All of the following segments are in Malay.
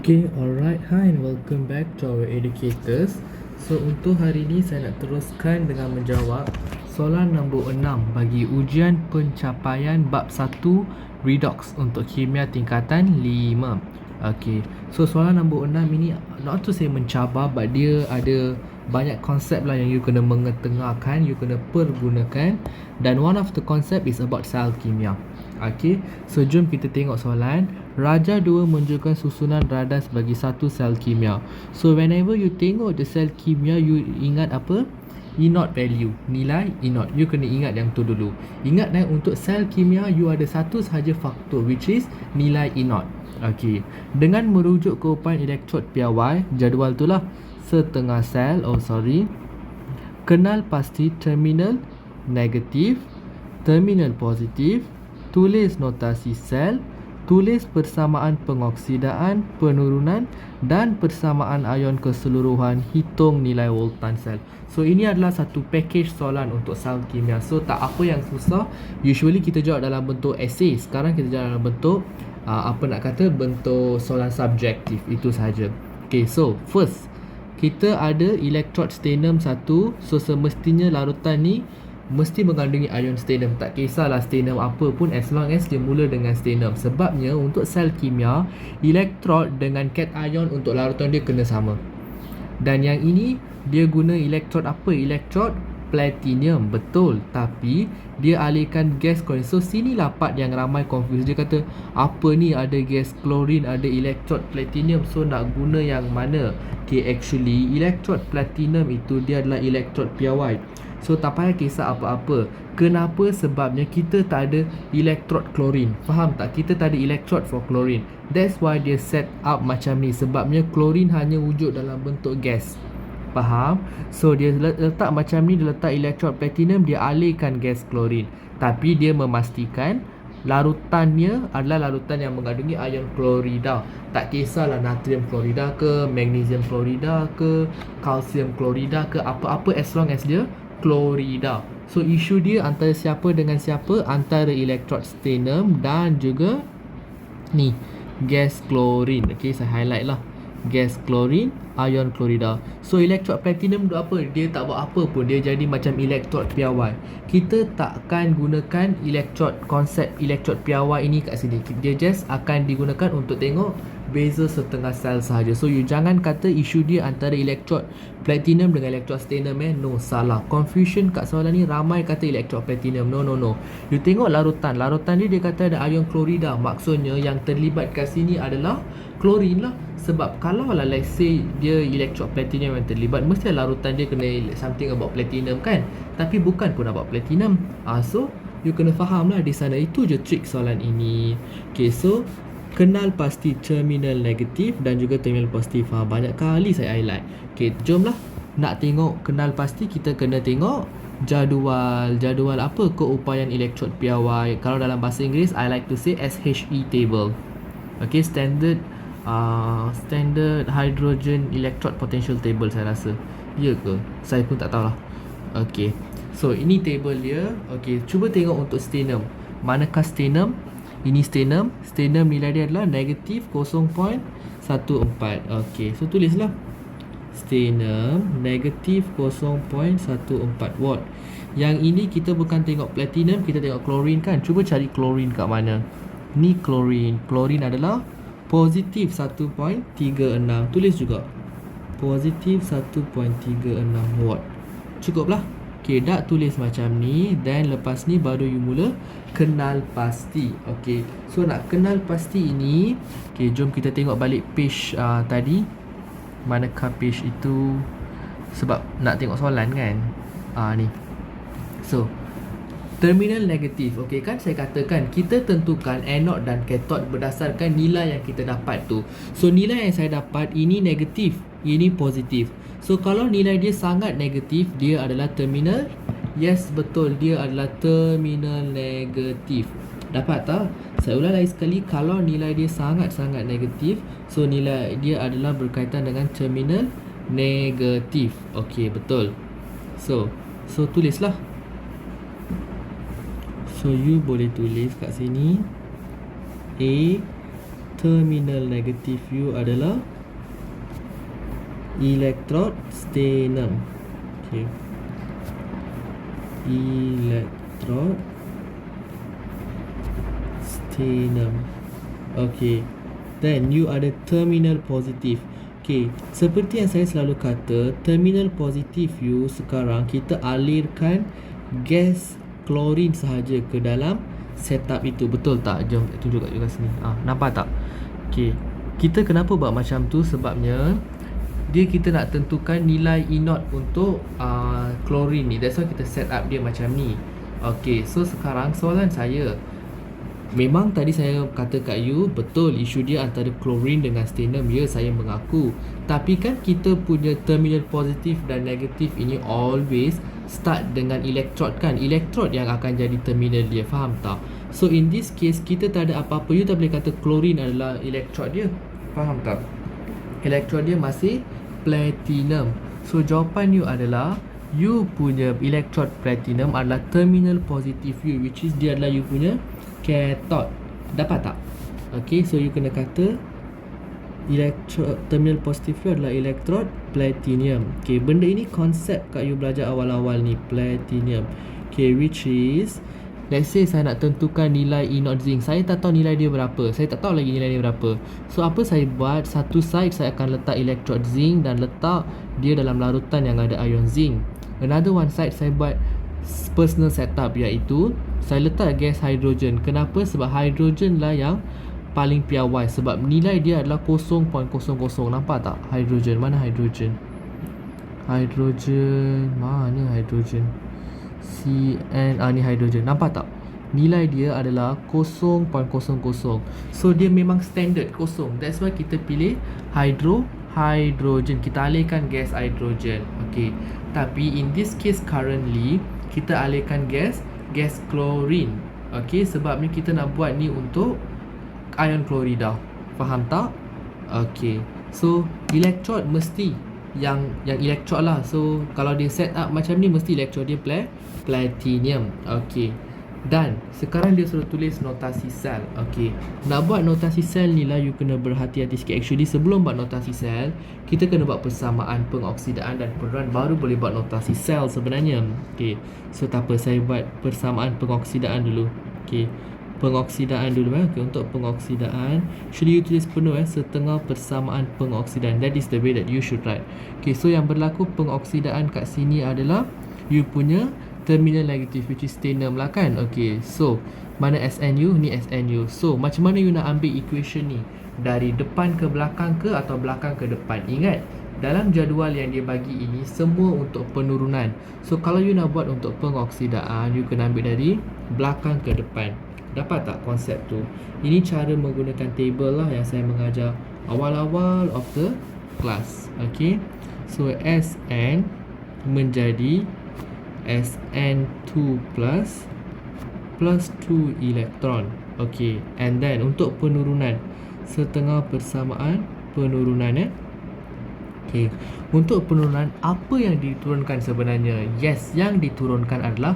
Okay, alright. Hi and welcome back to our educators. So untuk hari ini saya nak teruskan dengan menjawab soalan nombor 6 bagi ujian pencapaian bab 1 Redox untuk kimia tingkatan 5. Okay, so soalan nombor 6 ini not to say mencabar, but dia ada banyak konsep lah yang you kena mengetengahkan, you kena pergunakan, dan one of the concept is about sel kimia. Okay, so jom kita tengok soalan. Raja 2 menunjukkan susunan radar bagi satu sel kimia. So whenever you tengok the sel kimia, you ingat apa? E0 value, nilai E0. You kena ingat yang tu dulu. Ingat untuk sel kimia you ada satu sahaja faktor, which is nilai E0. Okay, dengan merujuk ke upaya elektrod piawai, jadual tu lah, setengah sel, kenal pasti terminal negatif, terminal positif, tulis notasi sel, tulis persamaan pengoksidaan, penurunan dan persamaan ion keseluruhan, hitung nilai voltan sel. So ini adalah satu package soalan untuk sel kimia. So tak apa yang susah. Usually kita jawab dalam bentuk essay. Sekarang kita jawab dalam bentuk bentuk soalan subjektif. Itu sahaja. Okay, so first kita ada elektrod stannum 1. So semestinya larutan ni mesti mengandungi ion stannum. Tak kisahlah stannum apa pun, as long as dia mula dengan stannum. Sebabnya untuk sel kimia, elektrod dengan cation untuk larutan dia kena sama. Dan yang ini dia guna elektrod apa? Elektrod platinum. Betul. Tapi dia alihkan gas klorin. So sinilah part yang ramai confuse. Dia kata apa ni, ada gas klorin, ada elektrod platinum, so nak guna yang mana? Okay, actually elektrod platinum itu dia adalah elektrod piawai. So tak payah kisah apa-apa. Kenapa? Sebabnya kita tak ada elektrod klorin. Faham tak? Kita tak ada elektrod for klorin. That's why dia set up macam ni. Sebabnya klorin hanya wujud dalam bentuk gas. Faham? So dia letak macam ni, dia letak elektrod platinum, dia alihkan gas klorin. Tapi dia memastikan larutannya adalah larutan yang mengandungi ion klorida. Tak kisahlah natrium klorida ke, magnesium klorida ke, kalsium klorida ke, apa-apa as long as dia klorida. So isu dia antara siapa dengan siapa? Antara elektrod stannum dan juga ni gas klorin. Okay, saya highlight lah. Gas klorin, ion klorida. So elektrod platinum tu apa? Dia tak buat apa pun, dia jadi macam elektrod piawai. Kita takkan gunakan konsep elektrod piawai ini kat sini. Dia just akan digunakan untuk tengok beza setengah sel sahaja. So you jangan kata isu dia antara elektrod platinum dengan elektrod stannum. No, salah. Confusion kat soalan ni, ramai kata elektrod platinum. No. You tengok larutan dia kata ada ion klorida. Maksudnya yang terlibat kat sini adalah klorin lah. Sebab kalau lah let's say dia elektrod platinum yang terlibat, mesti larutan dia kena something about platinum kan. Tapi bukan pun about platinum. So you kena faham lah di sana. Itu je trik soalan ini. Okay, so kenal pasti terminal negatif dan juga terminal positif. Banyak kali saya highlight. Okay, jomlah. Nak tengok kenal pasti, kita kena tengok jadual apa? Keupayaan elektrod piawai. Kalau dalam bahasa Inggeris, I like to say SHE table. Okay, standard hydrogen electrode potential table, saya rasa. Ya ke? Saya pun tak tahulah. Okay, so ini table dia. Okay, cuba tengok untuk stannum. Manakah stannum? Ini stannum. Stannum nilai dia adalah negatif 0.14. Okay, so tulislah stannum negatif 0.14 watt. Yang ini kita bukan tengok platinum, kita tengok klorin kan. Cuba cari klorin kat mana. Ni klorin. Klorin adalah positif 1.36. Tulis juga positif 1.36 watt. Cukuplah. Okay, dah tulis macam ni. Dan lepas ni baru you mula kenal pasti. Okay, so nak kenal pasti ini, okay, jom kita tengok balik page tadi. Manakah page itu? Sebab nak tengok soalan kan. Ni. So terminal negatif. Okay, kan saya katakan kita tentukan anode dan cathode berdasarkan nilai yang kita dapat tu. So nilai yang saya dapat, ini negatif, ini positif. So kalau nilai dia sangat negatif, dia adalah terminal. Yes, betul, dia adalah terminal negatif. Dapat tak? Saya ulang lagi sekali. Kalau nilai dia sangat-sangat negatif, so nilai dia adalah berkaitan dengan terminal negatif. Okay, betul. So tulislah. So you boleh tulis kat sini A terminal negatif you adalah electrode sternum. Okay. Electrode sternum. Okay. Then you ada terminal positif. Okay, seperti yang saya selalu kata, terminal positif you sekarang kita alirkan gas klorin sahaja ke dalam setup itu. Betul tak? Jom tunjuk kat sini. Nampak tak? Okay, kita kenapa buat macam tu? Sebabnya kita nak tentukan nilai E0 untuk klorin ni. That's why kita set up dia macam ni. Okay, so sekarang soalan saya, memang tadi saya kata kat you, betul isu dia antara klorin dengan sternum. Ya, saya mengaku. Tapi kan kita punya terminal positif dan negatif ini always start dengan electrode kan. Electrode yang akan jadi terminal dia, faham tak? So in this case, kita tak ada apa-apa. You tak boleh kata klorin adalah electrode dia, faham tak? Electrode dia masih platinum. So jawapan you adalah, you punya electrode platinum adalah terminal positif you, which is dia adalah you punya cathode. Dapat tak? Okay, so you kena kata terminal positif you adalah electrode platinum. Okay, benda ini konsep kat you belajar awal-awal ni, platinum. Okay, which is, let's say saya nak tentukan nilai E0 zinc. Saya tak tahu nilai dia berapa. Saya tak tahu lagi nilai dia berapa. So apa saya buat? Satu side saya akan letak electrode zinc dan letak dia dalam larutan yang ada ion zinc. Another one side saya buat personal setup, iaitu saya letak gas hidrogen. Kenapa? Sebab hidrogen lah yang paling piawai, sebab nilai dia adalah 0.00. Nampak tak? Hidrogen, mana hidrogen? Hidrogen, mana hidrogen? Cn, ni hidrogen. Nampak tak? Nilai dia adalah 0.00. So dia memang standard kosong. That's why kita pilih hidrogen. Kita alihkan gas hidrogen. Okay. Tapi in this case currently kita alihkan gas klorin. Okay, sebabnya kita nak buat ni untuk ion klorida. Faham tak? Okay, so electrode mesti yang electrode lah. So kalau dia set up macam ni, mesti electrode dia platinum. Okay, dan sekarang dia suruh tulis notasi sel. Okay, nak buat notasi sel ni lah you kena berhati-hati sikit. Actually sebelum buat notasi sel, kita kena buat persamaan pengoksidaan dan penurunan, baru boleh buat notasi sel sebenarnya. Okay, so tak apa, saya buat persamaan pengoksidaan dulu. Okay, pengoksidaan dulu. Okay, untuk pengoksidaan, actually you tulis penuh setengah persamaan pengoksidaan. That is the way that you should write. Okay, so yang berlaku pengoksidaan kat sini adalah you punya terminal negatif, which is sternum lah kan. Okay, so mana SNU? Ni SNU. So macam mana you nak ambil equation ni? Dari depan ke belakang ke atau belakang ke depan? Ingat, dalam jadual yang dia bagi ini semua untuk penurunan. So kalau you nak buat untuk pengoksidaan, you kena ambil dari belakang ke depan. Dapat tak konsep tu? Ini cara menggunakan table lah yang saya mengajar awal-awal of the class. Okay, so SN menjadi SN2 plus 2 elektron. Okay, and then untuk penurunan, setengah persamaan penurunan. Okay, untuk penurunan, apa yang diturunkan sebenarnya? Yes, yang diturunkan adalah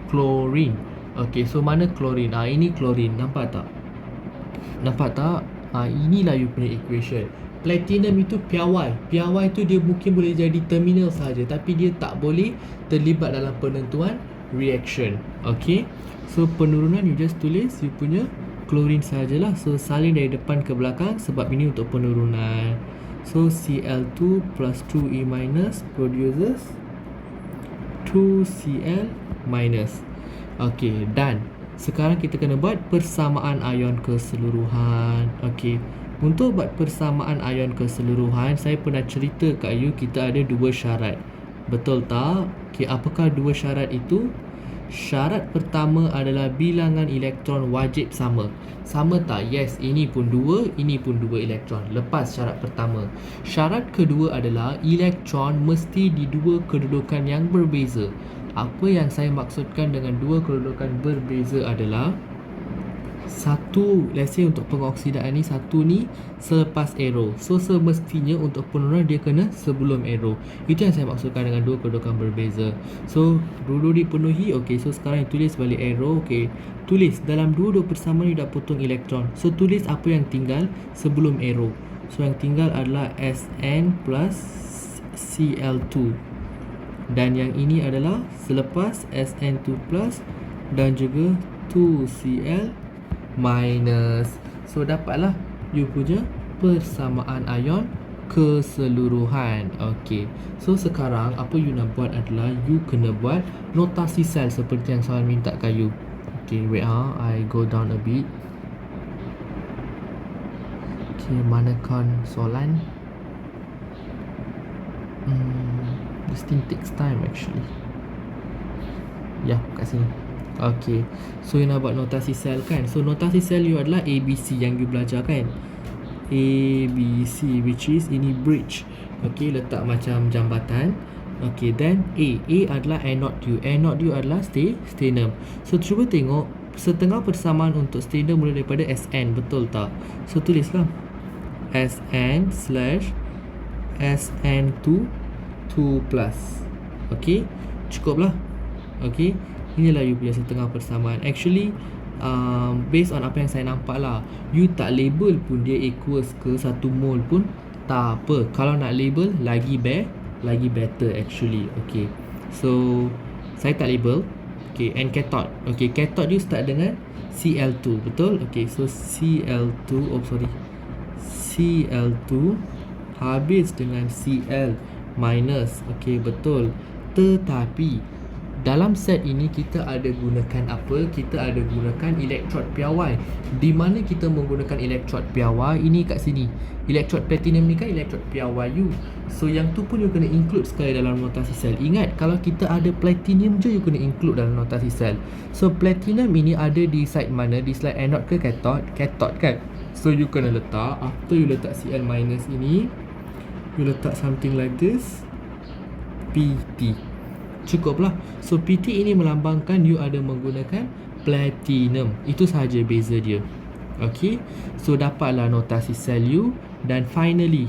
klorin. Okay, so mana klorin? Ini klorin. Nampak tak? Inilah you punya equation. Platinum itu piawai. Piawai itu dia mungkin boleh jadi terminal saja, tapi dia tak boleh terlibat dalam penentuan reaction. Okay, so penurunan you just tulis you punya klorin sajalah. So salin dari depan ke belakang sebab ini untuk penurunan. So Cl2 plus 2E minus produces 2Cl minus. Okay, dan sekarang kita kena buat persamaan ion keseluruhan. Okay, untuk buat persamaan ion keseluruhan, saya pernah cerita kat you kita ada dua syarat. Betul tak? Okay, apakah dua syarat itu? Syarat pertama adalah bilangan elektron wajib sama. Sama tak? Yes, ini pun 2 elektron. Lepas syarat pertama. Syarat kedua adalah elektron mesti di dua kedudukan yang berbeza. Apa yang saya maksudkan dengan dua kedudukan berbeza adalah satu, let's say untuk pengoksidaan ni, satu ni selepas arrow. So semestinya untuk penurunan dia kena sebelum arrow. Itu yang saya maksudkan dengan dua kedudukan berbeza. So dulu dipenuhi, okay, so sekarang tulis balik arrow. Okay, tulis dalam dua persamaan ni dah potong elektron. So tulis apa yang tinggal sebelum arrow. So yang tinggal adalah Sn plus Cl2. Dan yang ini adalah selepas Sn2 plus dan juga 2Cl minus. So dapatlah you punya persamaan ion keseluruhan. Okay, so sekarang apa you nak buat adalah you kena buat notasi sel seperti yang soalan minta kat you. Okay, wait I go down a bit. Okay, manakan soalan? This thing takes time actually. Ya, kat sini. Okay, so you nak buat notasi sel kan. So notasi sel you adalah ABC yang you belajar kan. ABC, which is ini bridge. Okay, letak macam jambatan. Okay, then A adalah anode you. Anode you adalah sternum. So cuba tengok setengah persamaan untuk sternum mula daripada Sn, betul tak? So tulislah Sn slash Sn2 2 plus. Okay, cukup lah. Okay, inilah you punya setengah persamaan. Actually based on apa yang saya nampak lah, you tak label pun dia equals ke 1 mol pun tak apa. Kalau nak label lagi better actually. Okay, so saya tak label. Okay, and cathode. Okay, cathode you start dengan Cl2, betul? Okay, so Cl2, Cl2 habis dengan Cl minus. Okay, betul. Tetapi dalam set ini kita ada gunakan apa? Kita ada gunakan elektrod piawai. Di mana kita menggunakan elektrod piawai? Ini kat sini. Elektrod platinum ni kan elektrod piawai you. So yang tu pun you kena include sekali dalam notasi sel. Ingat, kalau kita ada platinum je you kena include dalam notasi sel. So platinum ini ada di side mana? Di slide anode ke cathode? Cathode kan? So you kena letak, after you letak Cl minus ini, you letak something like this, PT. Cukuplah. So PT ini melambangkan you ada menggunakan platinum. Itu sahaja beza dia. Okay, so dapatlah notasi sel you. Dan finally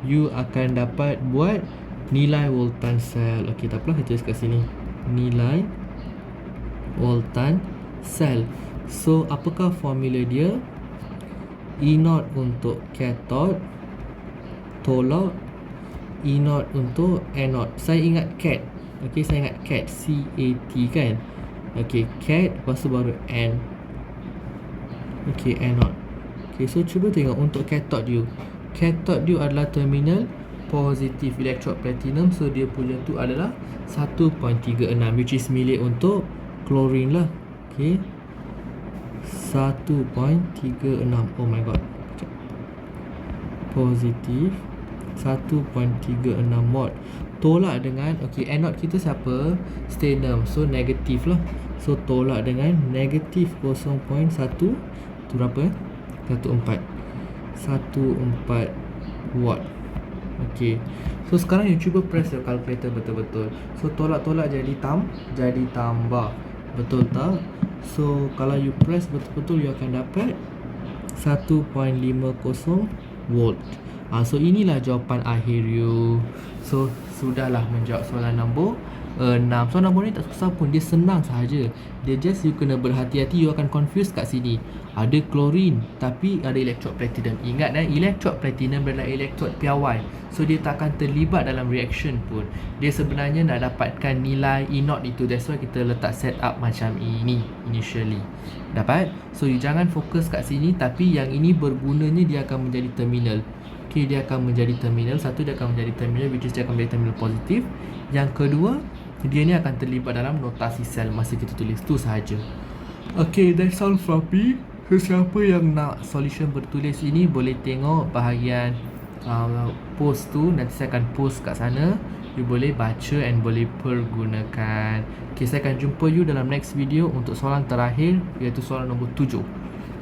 you akan dapat buat nilai voltan sel. Okay, tak apalah, kita tulis kat sini nilai voltan sel. So apakah formula dia? E0 untuk cathode tolak E0 untuk anode. Saya ingat CAT. Okay, saya ingat CAT, C-A-T kan. Okay, CAT, lepas tu baru N. Okay, anode. Okay, so cuba tengok untuk cathode you. Cathode you adalah terminal positif elektrod platinum. So dia punya tu adalah 1.36, which is milik untuk chlorine lah. Okay, 1.36. Oh my god, positif 1.36 watt. Tolak dengan, okay, anode kita siapa? Sternum. So negatif lah. So tolak dengan negatif 0.1. Tu berapa? 14 watt. Okay, so sekarang you cuba press your calculator betul-betul. So tolak-tolak jadi tambah, betul tak? So kalau you press betul-betul you akan dapat 1.50 volt. So inilah jawapan akhir you. So sudahlah menjawab soalan nombor 6. Soalan nombor ni tak susah pun, dia senang sahaja. Dia just you kena berhati-hati, you akan confuse kat sini. Ada klorin tapi ada elektrod platinum. Ingat elektrod platinum adalah elektrod piawai. So dia tak akan terlibat dalam reaction pun. Dia sebenarnya nak dapatkan nilai E0 itu. That's why kita letak set up macam ini initially. Dapat? So you jangan fokus kat sini, tapi yang ini bergunanya dia akan menjadi terminal. Okay, dia akan menjadi terminal. Satu, dia akan menjadi terminal, which is dia akan menjadi terminal positif. Yang kedua, dia ni akan terlibat dalam notasi sel masa kita tulis. Tu sahaja. Okay, that's all from me. Sesiapa yang nak solution bertulis ini boleh tengok bahagian post tu. Nanti saya akan post kat sana. You boleh baca and boleh pergunakan. Okay, saya akan jumpa you dalam next video untuk soalan terakhir, iaitu soalan nombor 7.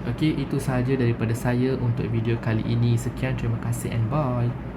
Okay, itu sahaja daripada saya untuk video kali ini. Sekian, terima kasih and bye.